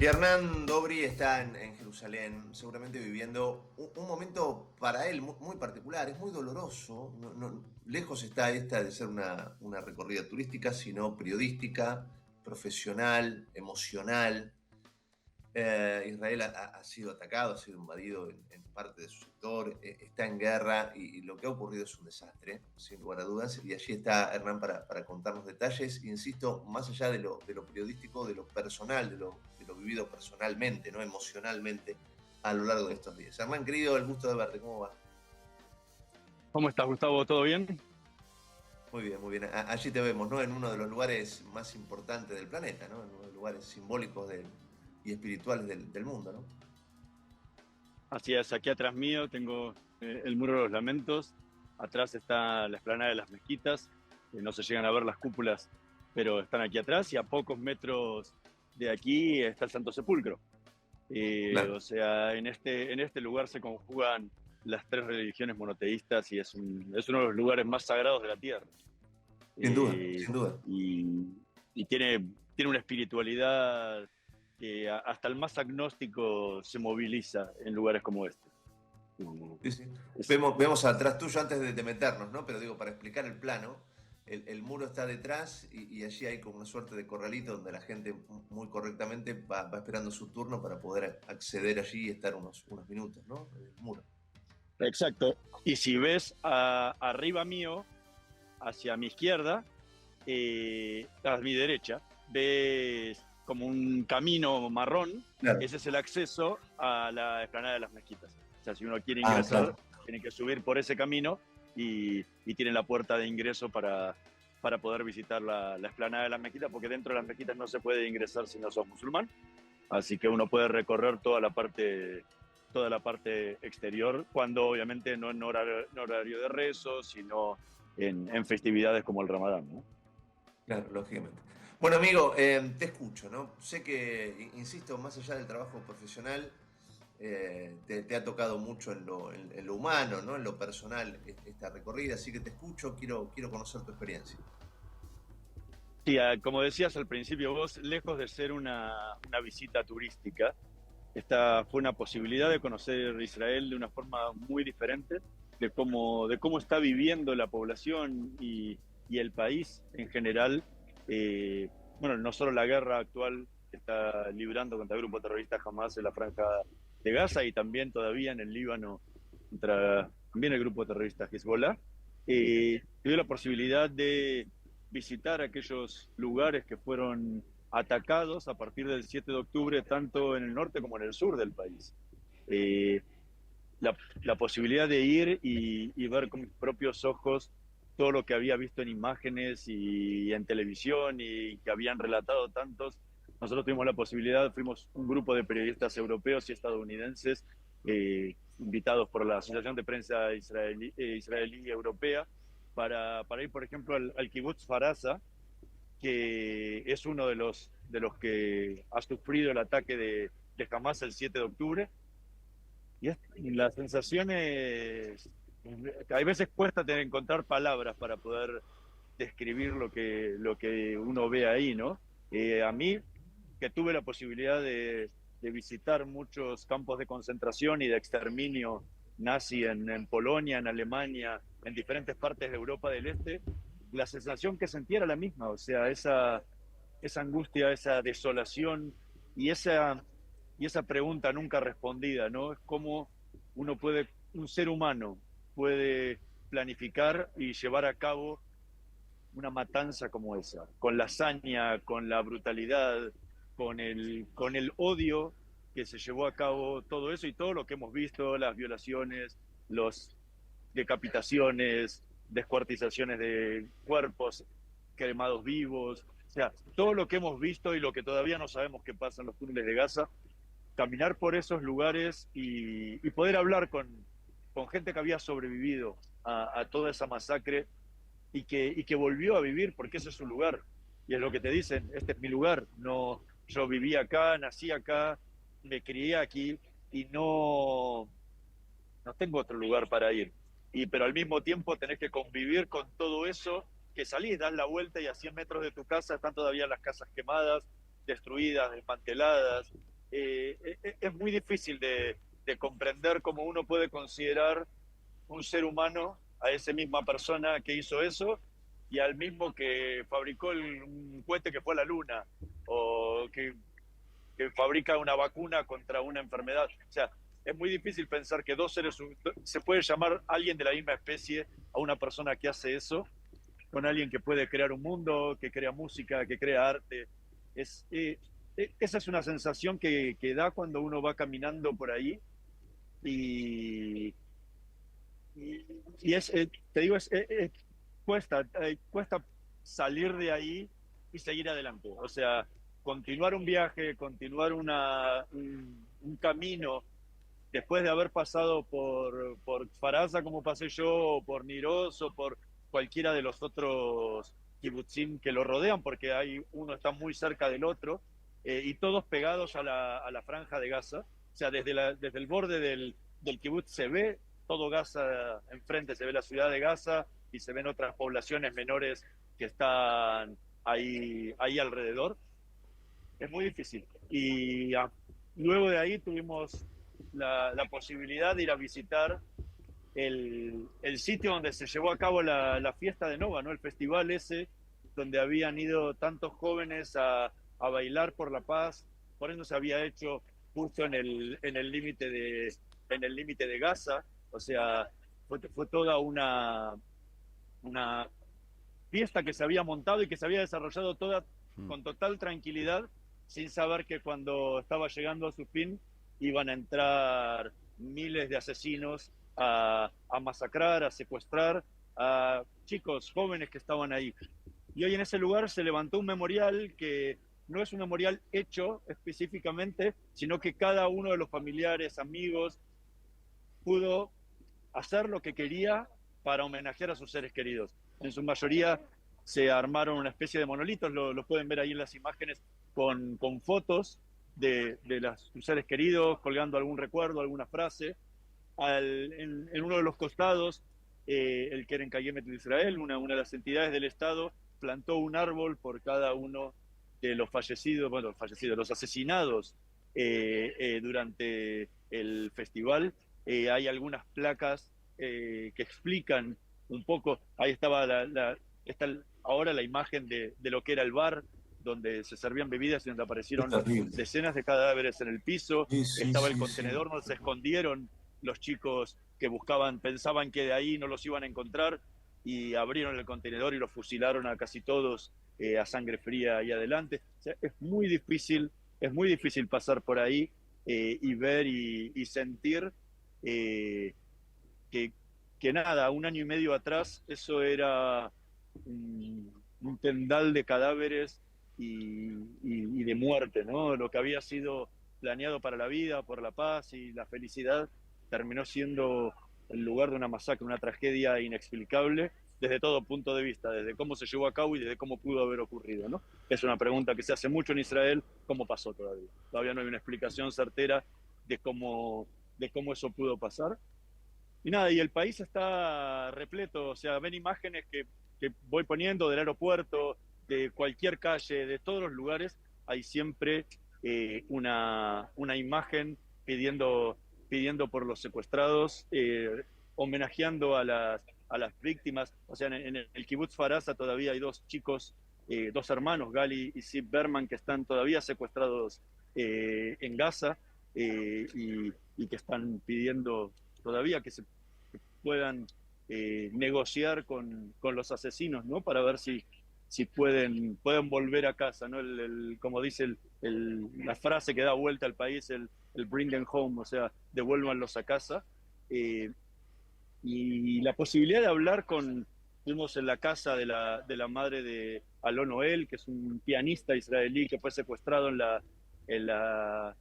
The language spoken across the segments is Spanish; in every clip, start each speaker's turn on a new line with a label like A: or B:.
A: Y Hernán Dobri está en Jerusalén, seguramente viviendo un momento para él muy particular, es muy doloroso. Lejos está esta de ser una recorrida turística, sino periodística, profesional, emocional. Israel ha sido atacado, ha sido invadido en parte de su sector, está en guerra y lo que ha ocurrido es un desastre, sin lugar a dudas. Y allí está Hernán para contarnos detalles. Insisto, más allá de lo periodístico, de lo personal, de lo vivido personalmente, ¿no? Emocionalmente a lo largo de estos días. Hernán, querido, el gusto de verte. ¿Cómo va?
B: ¿Cómo estás, Gustavo? ¿Todo bien?
A: Muy bien, muy bien. Allí te vemos, ¿no? En uno de los lugares más importantes del planeta, ¿no? En uno de los lugares simbólicos y espirituales del mundo, ¿no?
B: Así es, aquí atrás mío tengo el Muro de los Lamentos. Atrás está la explanada de las Mezquitas. No se llegan a ver las cúpulas, pero están aquí atrás. Y a pocos metros de aquí está el Santo Sepulcro.
A: Claro.
B: O sea, en este lugar se conjugan las tres religiones monoteístas y es uno de los lugares más sagrados de la tierra.
A: Sin duda,
B: Eh,
A: sin duda.
B: y y tiene una espiritualidad que hasta el más agnóstico se moviliza en lugares como este.
A: Sí, sí.
B: Es,
A: Vemos atrás tuyo antes de meternos, ¿no? Pero digo, para explicar el plano, el muro está detrás y allí hay como una suerte de corralito donde la gente muy correctamente va esperando su turno para poder acceder allí y estar unos minutos, ¿no? El muro.
B: exacto. Y si ves arriba mío, hacia mi izquierda, a mi derecha, ves como un camino marrón.
A: Claro.
B: Ese es el acceso a la explanada de las Mezquitas. O sea, si uno quiere
A: Ah,
B: ingresar,
A: claro.
B: tiene que subir por ese camino y tiene la puerta de ingreso para poder visitar la explanada de las Mezquitas, porque dentro de las Mezquitas no se puede ingresar si no sos musulmán. Así que uno puede recorrer toda la parte exterior, cuando obviamente no en horario de rezo, sino en festividades como el Ramadán, ¿no?
A: Claro, lógicamente. Bueno, amigo, te escucho, ¿no? Sé que, insisto, más allá del trabajo profesional, te ha tocado mucho en lo humano, ¿no? En lo personal, esta recorrida, así que te escucho, quiero conocer tu experiencia.
B: Sí, como decías al principio vos, lejos de ser una visita turística, esta fue una posibilidad de conocer Israel de una forma muy diferente, de cómo está viviendo la población y el país en general. Eh, bueno, no solo la guerra actual que está librando contra el grupo terrorista Hamas en la franja de Gaza, y también todavía en el Líbano contra también el grupo terrorista Hezbollah. Tuve la posibilidad de visitar aquellos lugares que fueron atacados a partir del 7 de octubre, tanto en el norte como en el sur del país. Eh, la posibilidad de ir y ver con mis propios ojos todo lo que había visto en imágenes y en televisión y que habían relatado tantos. Nosotros tuvimos la posibilidad, fuimos un grupo de periodistas europeos y estadounidenses, invitados por la Asociación de Prensa Israelí Europea, para ir, por ejemplo, al Kibbutz Farasa, que es uno de los que ha sufrido el ataque de Hamas el 7 de octubre. Y las sensaciones, hay veces cuesta encontrar palabras para poder describir lo que uno ve ahí, ¿no? A mí, que tuve la posibilidad de visitar muchos campos de concentración y de exterminio nazi en Polonia, en Alemania, en diferentes partes de Europa del Este, la sensación que sentía era la misma. O sea, esa angustia, esa desolación y esa pregunta nunca respondida, ¿no? Es cómo un ser humano puede planificar y llevar a cabo una matanza como esa, con la hazaña, con la brutalidad, con el odio que se llevó a cabo todo eso y todo lo que hemos visto, las violaciones, las decapitaciones, descuartizaciones de cuerpos cremados vivos. O sea, todo lo que hemos visto y lo que todavía no sabemos qué pasa en los túneles de Gaza, caminar por esos lugares y poder hablar con gente que había sobrevivido a toda esa masacre y que volvió a vivir, porque ese es su lugar. Y es lo que te dicen: este es mi lugar. No, yo viví acá, nací acá, me crié aquí y no tengo otro lugar para ir. Pero al mismo tiempo tenés que convivir con todo eso, que salís, das la vuelta y a 100 metros de tu casa están todavía las casas quemadas, destruidas, desmanteladas. es muy difícil de comprender cómo uno puede considerar un ser humano a esa misma persona que hizo eso y al mismo que fabricó un cohete que fue a la luna o que fabrica una vacuna contra una enfermedad. O sea, es muy difícil pensar que dos seres, se puede llamar alguien de la misma especie a una persona que hace eso, con alguien que puede crear un mundo, que crea música, que crea arte. Es, esa es una sensación que da cuando uno va caminando por ahí y, y es, te digo, cuesta salir de ahí y seguir adelante. O sea, continuar un viaje, continuar un camino, después de haber pasado por Faraza como pasé yo, o por Niroz, o por cualquiera de los otros kibutzim que lo rodean, porque hay uno está muy cerca del otro, y todos pegados a la franja de Gaza. O sea, desde el borde del kibutz se ve todo Gaza enfrente, se ve la ciudad de Gaza y se ven otras poblaciones menores que están ahí alrededor. Es muy difícil. Y luego de ahí tuvimos la posibilidad de ir a visitar el sitio donde se llevó a cabo la fiesta de Nova, ¿no? El festival ese, donde habían ido tantos jóvenes a bailar por la paz. Por eso se había hecho justo en el límite de Gaza. O sea, fue toda una fiesta que se había montado y que se había desarrollado toda con total tranquilidad, sin saber que cuando estaba llegando a su fin iban a entrar miles de asesinos a masacrar, a secuestrar a chicos jóvenes que estaban ahí. Y hoy en ese lugar se levantó un memorial que no es un memorial hecho específicamente, sino que cada uno de los familiares, amigos, pudo hacer lo que quería para homenajear a sus seres queridos. En su mayoría se armaron una especie de monolitos, lo pueden ver ahí en las imágenes, con fotos de sus seres queridos, colgando algún recuerdo, alguna frase. En uno de los costados, el Keren Kayemet de Israel, una de las entidades del Estado, plantó un árbol por cada uno de los fallecidos, bueno, fallecidos, los asesinados durante el festival. Hay algunas placas que explican un poco, ahí estaba está ahora la imagen de lo que era el bar, donde se servían bebidas y donde
A: Es
B: aparecieron
A: terrible.
B: decenas de cadáveres en el piso,
A: Sí, sí,
B: estaba el
A: sí, sí.
B: contenedor donde se escondieron los chicos que buscaban, pensaban que de ahí no los iban a encontrar y abrieron el contenedor y los fusilaron a casi todos a sangre fría ahí adelante. O sea, es muy difícil pasar por ahí y ver y sentir eh, que, que nada, un año y medio atrás eso era un tendal de cadáveres y de muerte, ¿no? Lo que había sido planeado para la vida, por la paz y la felicidad, terminó siendo el lugar de una masacre, una tragedia inexplicable desde todo punto de vista, desde cómo se llevó a cabo y desde cómo pudo haber ocurrido, ¿no? Es una pregunta que se hace mucho en Israel, ¿cómo pasó todavía? Todavía no hay una explicación certera de cómo eso pudo pasar. Y nada, y el país está repleto, o sea, ven imágenes que voy poniendo del aeropuerto, de cualquier calle, de todos los lugares, hay siempre una imagen pidiendo por los secuestrados, homenajeando a las víctimas. O sea, en el kibutz Faraza todavía hay dos chicos, dos hermanos, Gali y Sib Berman, que están todavía secuestrados en Gaza y que están pidiendo todavía que se puedan negociar con los asesinos, ¿no? Para ver si pueden volver a casa, ¿no? Como dice la frase que da vuelta al país, el bring them home, o sea, devuélvanlos a casa. Eh, y la posibilidad de hablar fuimos en la casa de la madre de Alon Noel, que es un pianista israelí que fue secuestrado en la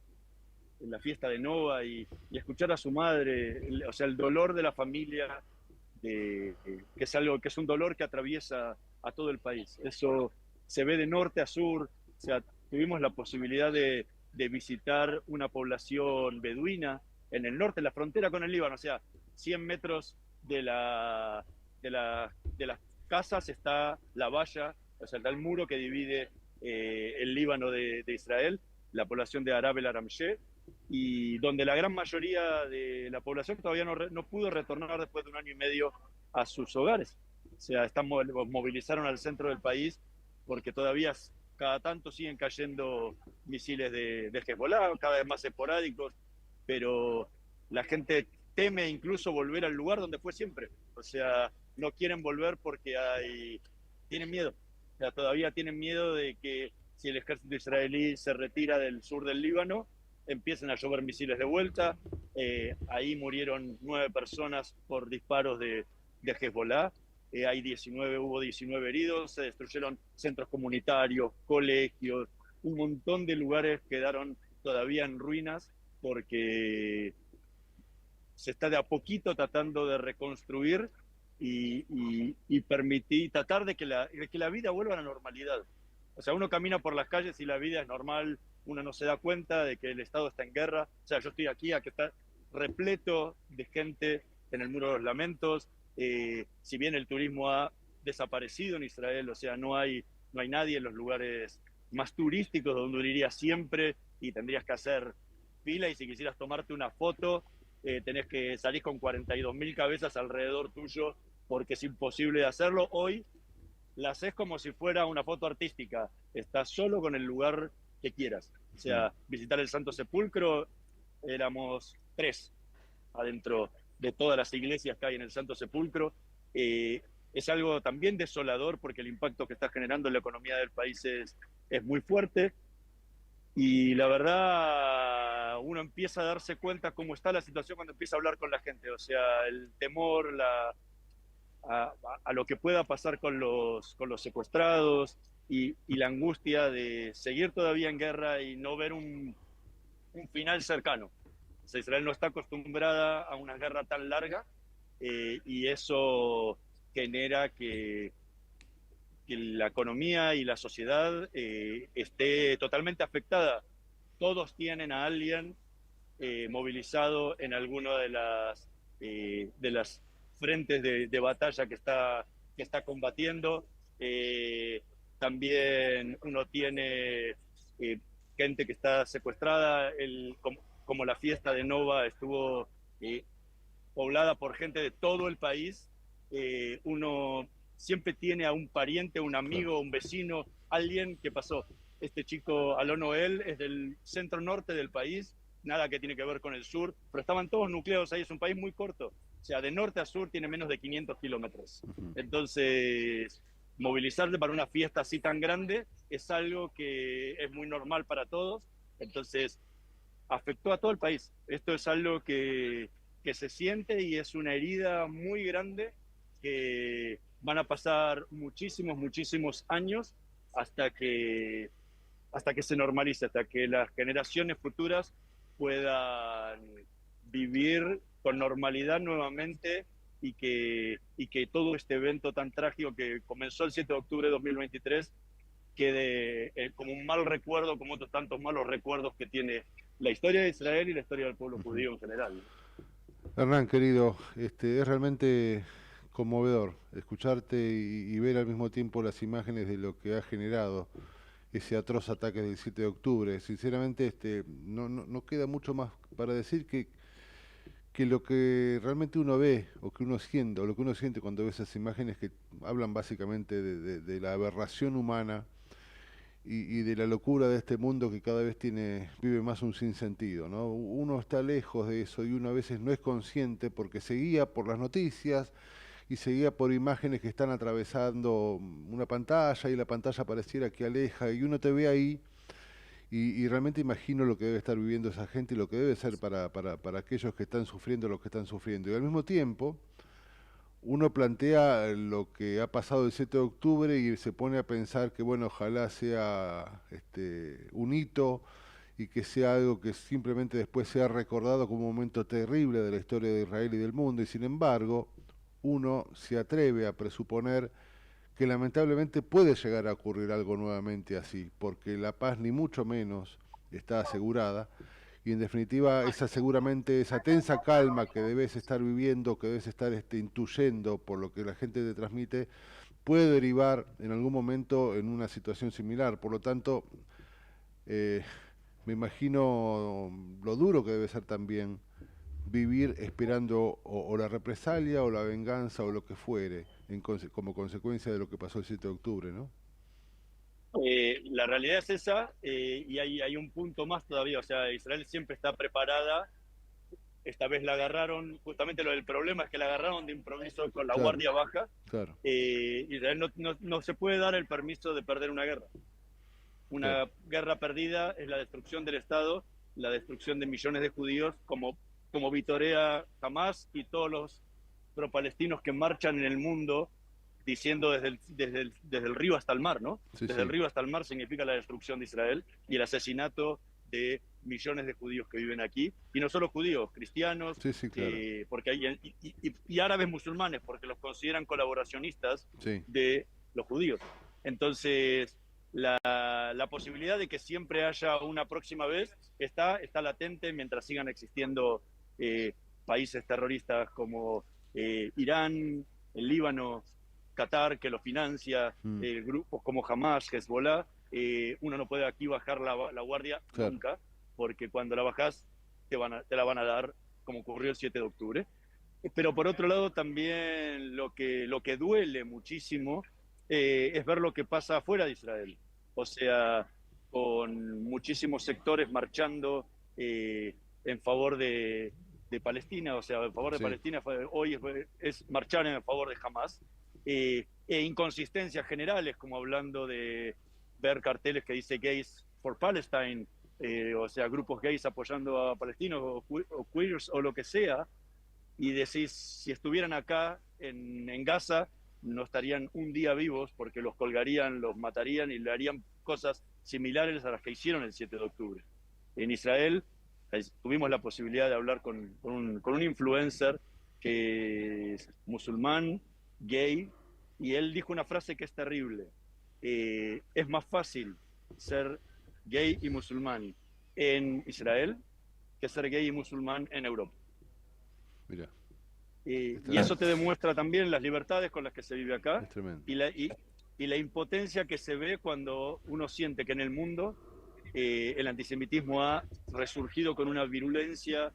B: en la fiesta de Nova y escuchar a su madre, o sea, el dolor de la familia, que es algo que es un dolor que atraviesa a todo el país. Eso se ve de norte a sur, o sea, tuvimos la posibilidad de visitar una población beduina en el norte, en la frontera con el Líbano, o sea, 100 metros de las casas está la valla, o sea, está el muro que divide el Líbano de Israel la población de Arab el Aramsheh, y donde la gran mayoría de la población todavía no pudo retornar después de un año y medio a sus hogares. O sea, movilizaron al centro del país porque todavía cada tanto siguen cayendo misiles de Hezbollah, cada vez más esporádicos, pero la gente teme incluso volver al lugar donde fue siempre. O sea, no quieren volver porque tienen miedo. O sea, todavía tienen miedo de que si el ejército israelí se retira del sur del Líbano, empiecen a llover misiles de vuelta. Ahí murieron 9 personas por disparos de Hezbollah. Hubo 19 heridos, se destruyeron centros comunitarios, colegios, un montón de lugares quedaron todavía en ruinas porque se está de a poquito tratando de reconstruir y permitir, tratar de que la vida vuelva a la normalidad. O sea, uno camina por las calles y la vida es normal, uno no se da cuenta de que el Estado está en guerra. O sea, yo estoy aquí, que está repleto de gente en el Muro de los Lamentos. Si bien el turismo ha desaparecido en Israel, o sea, no hay nadie en los lugares más turísticos donde uno iría siempre y tendrías que hacer fila, y si quisieras tomarte una foto, tenés que salir con 42.000 cabezas alrededor tuyo porque es imposible de hacerlo. Hoy la haces como si fuera una foto artística, estás solo con el lugar que quieras. O sea, visitar el Santo Sepulcro, éramos 3 adentro de todas las iglesias que hay en el Santo Sepulcro. Es algo también desolador porque el impacto que está generando en la economía del país es muy fuerte. Y la verdad, uno empieza a darse cuenta cómo está la situación cuando empieza a hablar con la gente. O sea, el temor a lo que pueda pasar con los secuestrados y la angustia de seguir todavía en guerra y no ver un final cercano. O sea, Israel no está acostumbrada a una guerra tan larga, y eso genera que la economía y la sociedad esté totalmente afectada. Todos tienen a alguien movilizado en alguna de las frentes de batalla que está combatiendo. También uno tiene gente que está secuestrada, como la fiesta de Nova estuvo poblada por gente de todo el país. Uno siempre tiene a un pariente, un amigo, un vecino, alguien que pasó. Este chico, Alon Noel, es del centro norte del país, nada que tiene que ver con el sur, pero estaban todos nucleados ahí, es un país muy corto. O sea, de norte a sur tiene menos de 500 kilómetros. Entonces, movilizarte para una fiesta así tan grande es algo que es muy normal para todos. Entonces, afectó a todo el país. Esto es algo que se siente y es una herida muy grande que van a pasar muchísimos, muchísimos años hasta hasta que se normalice, hasta que las generaciones futuras puedan vivir con normalidad nuevamente y que todo este evento tan trágico que comenzó el 7 de octubre de 2023 quede como un mal recuerdo, como otros tantos malos recuerdos que tiene la historia de Israel y la historia del pueblo judío en general.
C: Hernán, querido, es realmente conmovedor escucharte y ver al mismo tiempo las imágenes de lo que ha generado ese atroz ataque del 7 de octubre. Sinceramente, no queda mucho más para decir que lo que realmente uno ve o que uno siente, o lo que uno siente cuando ve esas imágenes que hablan básicamente de la aberración humana y de la locura de este mundo que cada vez vive más un sinsentido, ¿no? Uno está lejos de eso y uno a veces no es consciente porque se guía por las noticias y se guía por imágenes que están atravesando una pantalla y la pantalla pareciera que aleja y uno te ve ahí y realmente imagino lo que debe estar viviendo esa gente y lo que debe ser para aquellos que están sufriendo lo que están sufriendo. Y al mismo tiempo uno plantea lo que ha pasado el 7 de octubre y se pone a pensar que, bueno, ojalá sea un hito y que sea algo que simplemente después sea recordado como un momento terrible de la historia de Israel y del mundo. Y sin embargo, uno se atreve a presuponer que lamentablemente puede llegar a ocurrir algo nuevamente así, porque la paz ni mucho menos está asegurada y en definitiva seguramente esa tensa calma que debes estar viviendo, que debes estar intuyendo por lo que la gente te transmite, puede derivar en algún momento en una situación similar. Por lo tanto, Me imagino lo duro que debe ser también vivir esperando o la represalia o la venganza o lo que fuere como consecuencia de lo que pasó el 7 de octubre, ¿no?
B: La realidad es esa, y hay un punto más todavía, o sea, Israel siempre está preparada. Esta vez la agarraron, justamente lo del problema es que la agarraron de improviso con la
C: Claro,
B: guardia baja.
C: claro,
B: Israel no se puede dar el permiso de perder una guerra.
C: claro.
B: Una guerra perdida es la destrucción del Estado, la destrucción de millones de judíos, como vitorea Hamas y todos los pro-palestinos que marchan en el mundo diciendo desde el río hasta el mar, ¿no?
C: Sí,
B: Desde el
C: sí,
B: río hasta el mar significa la destrucción de Israel y el asesinato de millones de judíos que viven aquí, y no solo judíos, cristianos,
C: sí, sí, claro.
B: porque hay, y árabes musulmanes, porque los consideran colaboracionistas
C: Sí,
B: de los judíos. Entonces, la posibilidad de que siempre haya una próxima vez está latente mientras sigan existiendo países terroristas como Irán, el Líbano, Qatar, que lo financia,
C: mm,
B: grupos como Hamas, Hezbollah. Uno no puede aquí bajar la guardia
C: claro.
B: nunca, porque cuando la bajas te la van a dar, como ocurrió el 7 de octubre. Pero por otro lado, también lo que duele muchísimo es ver lo que pasa afuera de Israel. O sea, con muchísimos sectores marchando en favor de Palestina, o sea, en favor de
C: Sí,
B: Palestina hoy es marchar en favor de Hamas, inconsistencias generales, como hablando de ver carteles que dice Gays for Palestine, o sea, grupos gays apoyando a palestinos o queers o lo que sea, y decís, si estuvieran acá en Gaza, no estarían un día vivos porque los colgarían, los matarían y le harían cosas similares a las que hicieron el 7 de octubre. En Israel tuvimos la posibilidad de hablar con un influencer que es musulmán, gay, y él dijo una frase que es terrible. Es más fácil ser gay y musulmán en Israel que ser gay y musulmán en Europa.
C: mira, es
B: Y eso
C: tremendo,
B: te demuestra también las libertades con las que se vive acá
C: es tremendo.
B: y la impotencia que se ve cuando uno siente que en el mundo el antisemitismo ha resurgido con una virulencia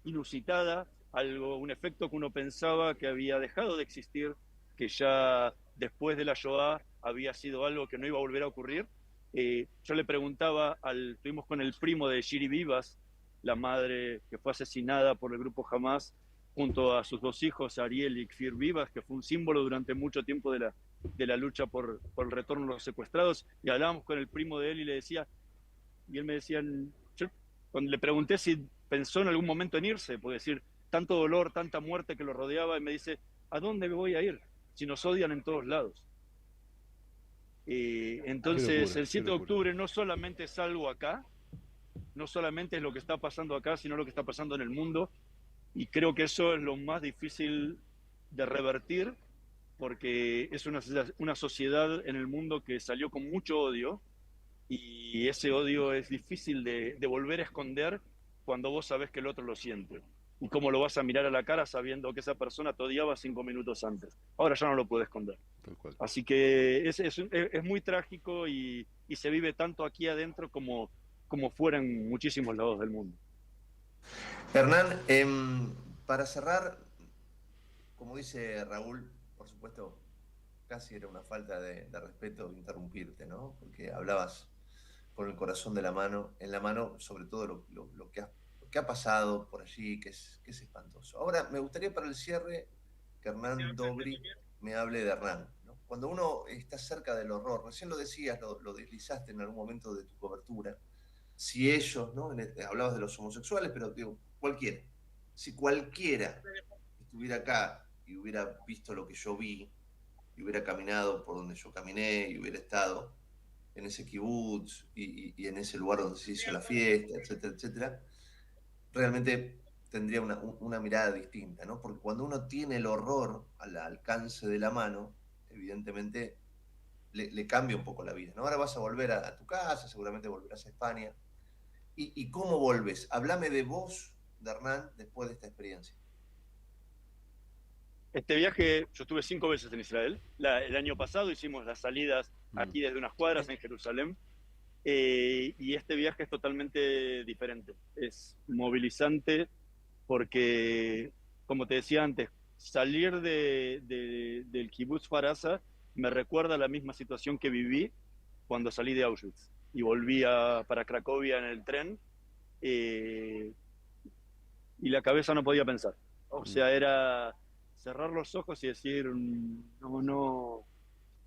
B: inusitada, un efecto que uno pensaba que había dejado de existir, que ya después de la Shoah había sido algo que no iba a volver a ocurrir. Yo le preguntaba, estuvimos con el primo de Shiri Vivas, la madre que fue asesinada por el grupo Hamas, junto a sus dos hijos, Ariel y Kfir Vivas, que fue un símbolo durante mucho tiempo de la lucha por el retorno de los secuestrados, y hablábamos con el primo de él y él me decía, cuando le pregunté si pensó en algún momento en irse, puede decir, tanto dolor, tanta muerte que lo rodeaba, y me dice, ¿a dónde me voy a ir si nos odian en todos lados?
C: Qué
B: Entonces,
C: locura,
B: el
C: qué
B: 7 de
C: locura.
B: octubre no solamente es algo acá, no solamente es lo que está pasando acá, sino lo que está pasando en el mundo, y creo que eso es lo más difícil de revertir, porque es una sociedad en el mundo que salió con mucho odio, y ese odio es difícil de volver a esconder cuando vos sabés que el otro lo siente. ¿Y cómo lo vas a mirar a la cara sabiendo que esa persona te odiaba 5 minutos antes? Ahora ya no lo puede esconder.
C: Tal cual.
B: Así que es muy trágico y se vive tanto aquí adentro como fuera en muchísimos lados del mundo.
A: Hernán, para cerrar, como dice Raúl, por supuesto, casi era una falta de respeto interrumpirte, ¿no? Porque hablabas con el corazón en la mano, sobre todo lo que ha pasado por allí, que es espantoso. Ahora, me gustaría para el cierre que Hernán Dobri me hable de Hernán, ¿no? Cuando uno está cerca del horror, recién lo decías, lo deslizaste en algún momento de tu cobertura, si ellos, ¿no? Hablabas de los homosexuales, pero digo, cualquiera, si cualquiera estuviera acá y hubiera visto lo que yo vi, y hubiera caminado por donde yo caminé, y hubiera estado en ese kibutz y en ese lugar donde se hizo la fiesta, etcétera, etcétera, realmente tendría una mirada distinta, ¿no? Porque cuando uno tiene el horror al alcance de la mano, evidentemente le cambia un poco la vida, ¿no? Ahora vas a volver a tu casa, seguramente volverás a España. ¿Y cómo volves? Háblame de vos, de Hernán, después de esta experiencia.
B: Este viaje, yo estuve 5 veces en Israel. El año pasado hicimos las salidas
C: Mm,
B: aquí desde unas cuadras en Jerusalén. Y este viaje es totalmente diferente. Es movilizante porque, como te decía antes, salir del kibutz Farasa me recuerda a la misma situación que viví cuando salí de Auschwitz y volví para Cracovia en el tren, eh, y la cabeza no podía pensar. O sea, era cerrar los ojos y decir, no, no,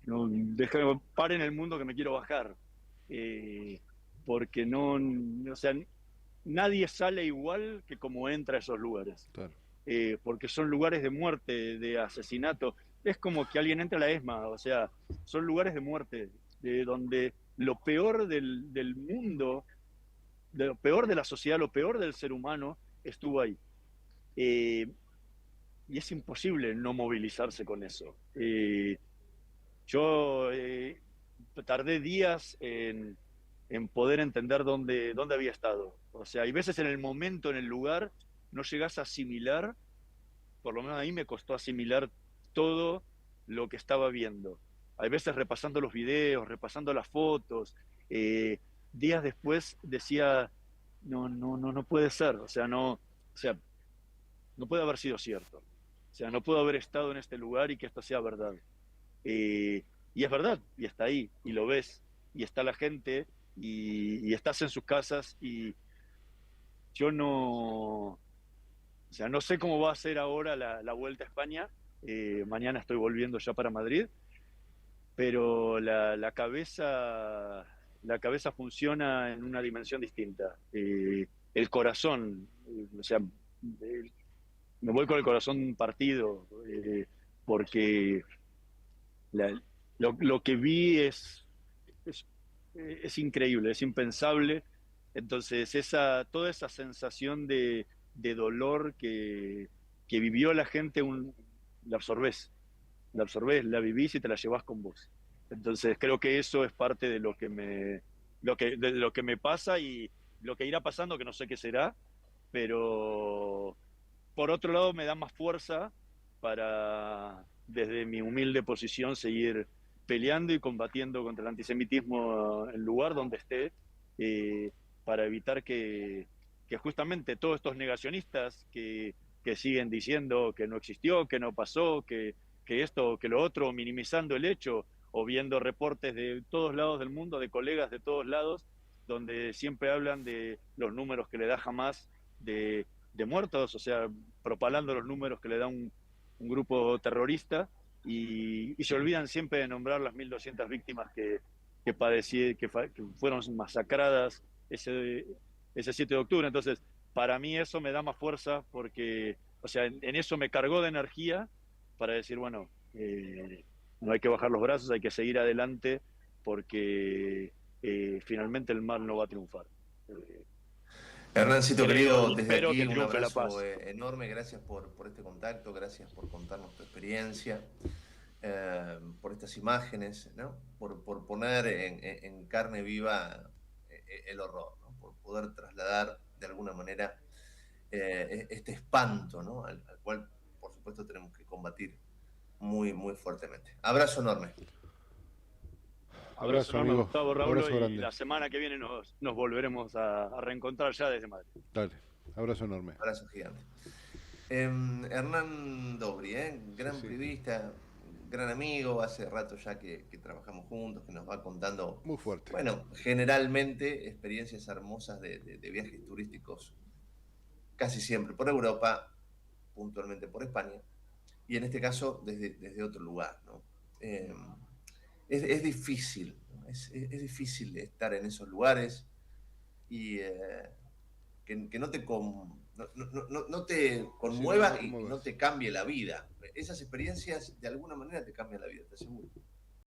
B: no, déjame, paren el mundo que me quiero bajar. Porque no, o sea, nadie sale igual que como entra a esos lugares.
C: Claro.
B: Porque son lugares de muerte, de asesinato. Es como que alguien entra a la ESMA, o sea, son lugares de muerte, de donde lo peor del mundo, de lo peor de la sociedad, lo peor del ser humano estuvo ahí. Eh, y es imposible no movilizarse con eso. Yo tardé días en poder entender dónde había estado. O sea, hay veces en el momento, en el lugar, no llegás a asimilar, por lo menos a mí me costó asimilar todo lo que estaba viendo. Hay veces repasando los videos, repasando las fotos, días después decía, no, no, no, no puede ser, o sea, no puede haber sido cierto. O sea, no puedo haber estado en este lugar y que esto sea verdad. Y es verdad, y está ahí, y lo ves, y está la gente, y estás en sus casas, y yo no, o sea, no sé cómo va a ser ahora la vuelta a España. Mañana estoy volviendo ya para Madrid, pero la cabeza funciona en una dimensión distinta. El corazón, o sea, me voy con el corazón partido, porque la, lo que vi es, es increíble, es impensable. Entonces, toda esa sensación de dolor que vivió la gente, la absorbés, la vivís y te la llevas con vos. Entonces, creo que eso es parte de de lo que me pasa y lo que irá pasando, que no sé qué será, pero por otro lado me da más fuerza para, desde mi humilde posición, seguir peleando y combatiendo contra el antisemitismo en el lugar donde esté, eh, para evitar que justamente todos estos negacionistas que siguen diciendo que no existió, que no pasó, que esto, que lo otro, minimizando el hecho, o viendo reportes de todos lados del mundo, de colegas de todos lados, donde siempre hablan de los números que le da Hamas de muertos, o sea, propalando los números que le da un grupo terrorista, y se olvidan siempre de nombrar las 1.200 víctimas que fueron masacradas ese 7 de octubre. Entonces, para mí eso me da más fuerza porque, o sea, en eso me cargó de energía para decir, bueno, no hay que bajar los brazos, hay que seguir adelante porque finalmente el mal no va a triunfar.
A: Hernancito querido, desde
B: Espero
A: aquí
B: que
A: un
B: triunfe la
A: abrazo
B: paz.
A: enorme, gracias por este contacto, gracias por contarnos tu experiencia, por estas imágenes, ¿no? Por poner en carne viva el horror, ¿no? Por poder trasladar de alguna manera este espanto, ¿no? Al cual, por supuesto, tenemos que combatir muy, muy fuertemente. Abrazo enorme.
B: Abrazo
C: Abrazo,
B: enorme,
C: amigo.
B: Gustavo, Raúl,
C: Abrazo
B: y
C: grande.
B: la semana que viene nos volveremos a reencontrar ya desde Madrid.
C: Dale. Abrazo enorme.
A: Abrazo gigante. Hernán Dobri,
C: Sí,
A: gran
C: sí.
A: periodista, gran amigo, hace rato ya que trabajamos juntos, que nos va contando,
C: Muy fuerte.
A: bueno, generalmente experiencias hermosas de viajes turísticos, casi siempre por Europa, puntualmente por España, y en este caso desde otro lugar, ¿no? Eh, es difícil, ¿no? Es difícil estar en esos lugares y que no te no te
C: Sí, no,
A: conmueva
C: no
A: y no
C: conmoverse.
A: te cambie la vida. Esas experiencias de alguna manera te cambian la vida, te aseguro.